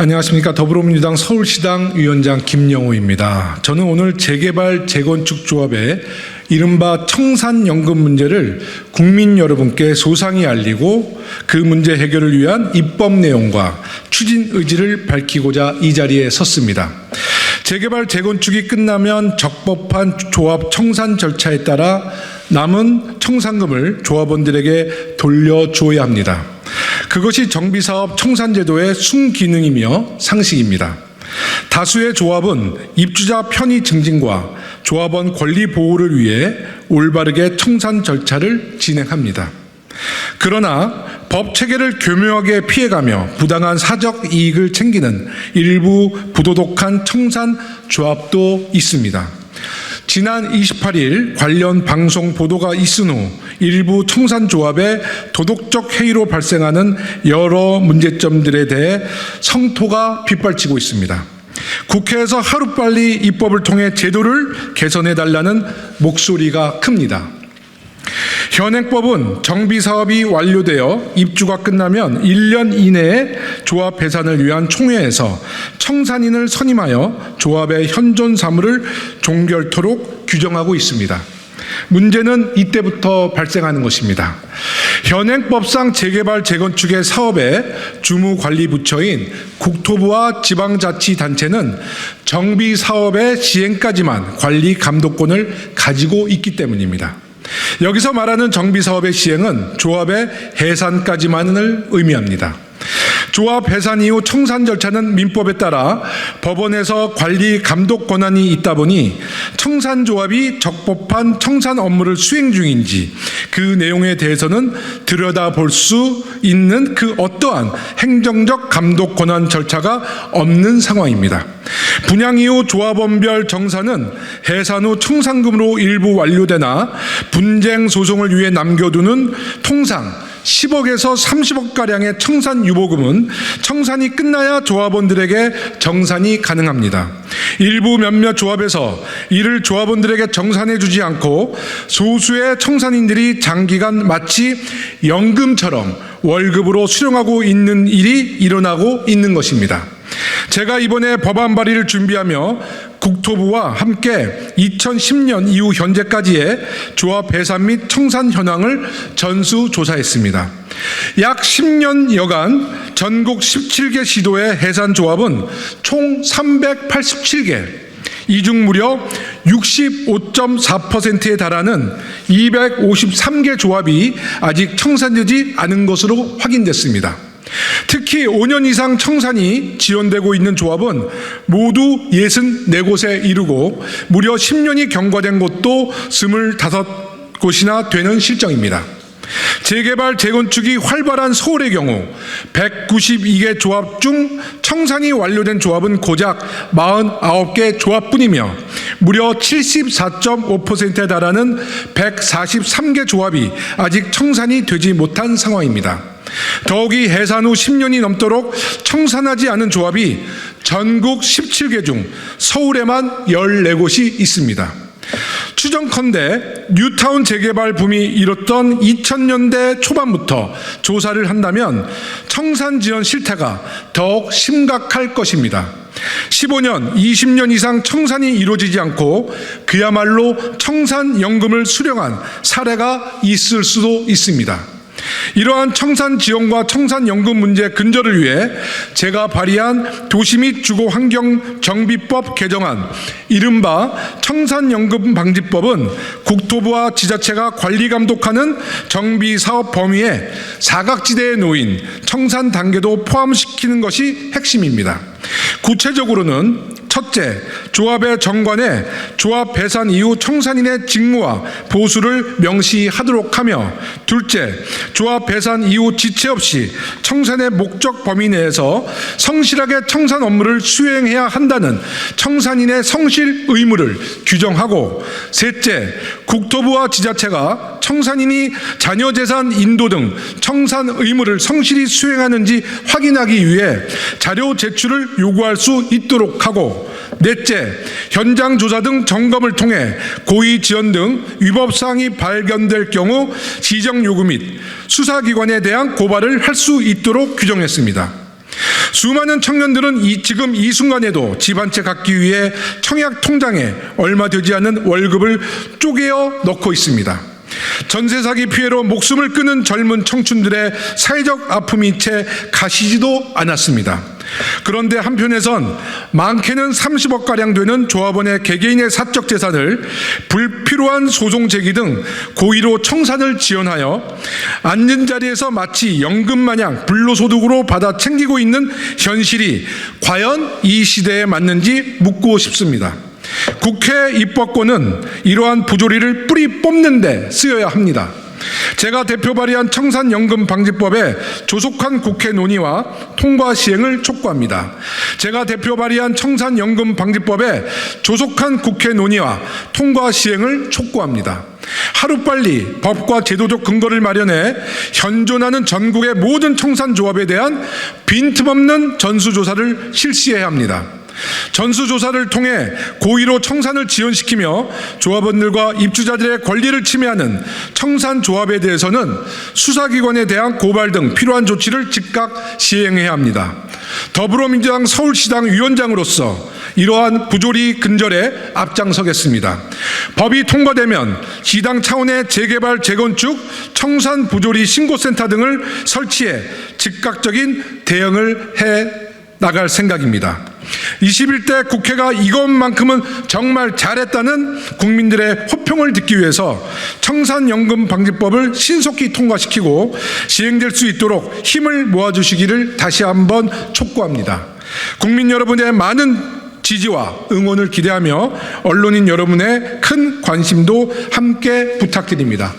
안녕하십니까. 더불어민주당 서울시당 위원장 김영호입니다. 저는 오늘 재개발 재건축 조합의 이른바 청산연금 문제를 국민 여러분께 소상히 알리고 그 문제 해결을 위한 입법 내용과 추진 의지를 밝히고자 이 자리에 섰습니다. 재개발 재건축이 끝나면 적법한 조합 청산 절차에 따라 남은 청산금을 조합원들에게 돌려주어야 합니다. 그것이 정비사업 청산제도의 순기능이며 상식입니다. 다수의 조합은 입주자 편의 증진과 조합원 권리 보호를 위해 올바르게 청산 절차를 진행합니다. 그러나 법 체계를 교묘하게 피해가며 부당한 사적 이익을 챙기는 일부 부도덕한 청산 조합도 있습니다. 지난 28일 관련 방송 보도가 있은 후 일부 청산조합의 도덕적 해이로 발생하는 여러 문제점들에 대해 성토가 빗발치고 있습니다. 국회에서 하루빨리 입법을 통해 제도를 개선해달라는 목소리가 큽니다. 현행법은 정비사업이 완료되어 입주가 끝나면 1년 이내에 조합 해산을 위한 총회에서 청산인을 선임하여 조합의 현존 사무를 종결토록 규정하고 있습니다. 문제는 이때부터 발생하는 것입니다. 현행법상 재개발 재건축의 사업의 주무관리부처인 국토부와 지방자치단체는 정비사업의 시행까지만 관리 감독권을 가지고 있기 때문입니다. 여기서 말하는 정비사업의 시행은 조합의 해산까지만을 의미합니다. 조합 해산 이후 청산 절차는 민법에 따라 법원에서 관리 감독 권한이 있다 보니 청산조합이 적법한 청산 업무를 수행 중인지 그 내용에 대해서는 들여다볼 수 있는 그 어떠한 행정적 감독 권한 절차가 없는 상황입니다. 분양 이후 조합원별 정산은 해산 후 청산금으로 일부 완료되나 분쟁 소송을 위해 남겨두는 통상 10억에서 30억가량의 청산 유보금은 청산이 끝나야 조합원들에게 정산이 가능합니다. 일부 몇몇 조합에서 이를 조합원들에게 정산해 주지 않고 소수의 청산인들이 장기간 마치 연금처럼 월급으로 수령하고 있는 일이 일어나고 있는 것입니다. 제가 이번에 법안 발의를 준비하며 국토부와 함께 2010년 이후 현재까지의 조합 해산 및 청산 현황을 전수조사했습니다. 약 10년여간 전국 17개 시도의 해산 조합은 총 387개, 이 중 무려 65.4%에 달하는 253개 조합이 아직 청산되지 않은 것으로 확인됐습니다. 특히 5년 이상 청산이 지연되고 있는 조합은 모두 64곳에 이르고 무려 10년이 경과된 곳도 25곳이나 되는 실정입니다. 재개발 재건축이 활발한 서울의 경우 192개 조합 중 청산이 완료된 조합은 고작 49개 조합뿐이며 무려 74.5%에 달하는 143개 조합이 아직 청산이 되지 못한 상황입니다. 더욱이 해산 후 10년이 넘도록 청산하지 않은 조합이 전국 17개 중 서울에만 14곳이 있습니다. 추정컨대 뉴타운 재개발 붐이 일었던 2000년대 초반부터 조사를 한다면 청산 지연 실태가 더욱 심각할 것입니다. 15년, 20년 이상 청산이 이루어지지 않고 그야말로 청산연금을 수령한 사례가 있을 수도 있습니다. 이러한 청산 지원과 청산연금 문제 근절을 위해 제가 발의한 도시 및 주거환경 정비법 개정안, 이른바 청산연금 방지법은 국토부와 지자체가 관리 감독하는 정비사업 범위에 사각지대에 놓인 청산 단계도 포함시키는 것이 핵심입니다. 구체적으로는 첫째, 조합의 정관에 조합 해산 이후 청산인의 직무와 보수를 명시하도록 하며, 둘째, 조합 해산 이후 지체 없이 청산의 목적 범위 내에서 성실하게 청산 업무를 수행해야 한다는 청산인의 성실 의무를 규정하고, 셋째, 국토부와 지자체가 청산인이 자녀재산 인도 등 청산 의무를 성실히 수행하는지 확인하기 위해 자료 제출을 요구할 수 있도록 하고, 넷째, 현장 조사 등 점검을 통해 고의 지연 등 위법 사항이 발견될 경우 지정 요구 및 수사기관에 대한 고발을 할 수 있도록 규정했습니다. 수많은 청년들은 지금 이 순간에도 집 한 채 갖기 위해 청약 통장에 얼마 되지 않는 월급을 쪼개어 넣고 있습니다. 전세 사기 피해로 목숨을 끊은 젊은 청춘들의 사회적 아픔이 채 가시지도 않았습니다. 그런데 한편에선 많게는 30억가량 되는 조합원의 개개인의 사적 재산을 불필요한 소송 제기 등 고의로 청산을 지연하여 앉은 자리에서 마치 연금 마냥 불로소득으로 받아 챙기고 있는 현실이 과연 이 시대에 맞는지 묻고 싶습니다. 국회 입법권은 이러한 부조리를 뿌리 뽑는 데 쓰여야 합니다. 제가 대표 발의한 청산연금방지법의 조속한 국회 논의와 통과 시행을 촉구합니다. 제가 대표 발의한 청산연금방지법의 조속한 국회 논의와 통과 시행을 촉구합니다. 하루빨리 법과 제도적 근거를 마련해 현존하는 전국의 모든 청산조합에 대한 빈틈없는 전수조사를 실시해야 합니다. 전수조사를 통해 고의로 청산을 지연시키며 조합원들과 입주자들의 권리를 침해하는 청산조합에 대해서는 수사기관에 대한 고발 등 필요한 조치를 즉각 시행해야 합니다. 더불어민주당 서울시당 위원장으로서 이러한 부조리 근절에 앞장서겠습니다. 법이 통과되면 시당 차원의 재개발, 재건축, 청산 부조리 신고센터 등을 설치해 즉각적인 대응을 해 나갈 생각입니다. 21대 국회가 이것만큼은 정말 잘했다는 국민들의 호평을 듣기 위해서 청산연금방지법을 신속히 통과시키고 시행될 수 있도록 힘을 모아주시기를 다시 한번 촉구합니다. 국민 여러분의 많은 지지와 응원을 기대하며 언론인 여러분의 큰 관심도 함께 부탁드립니다.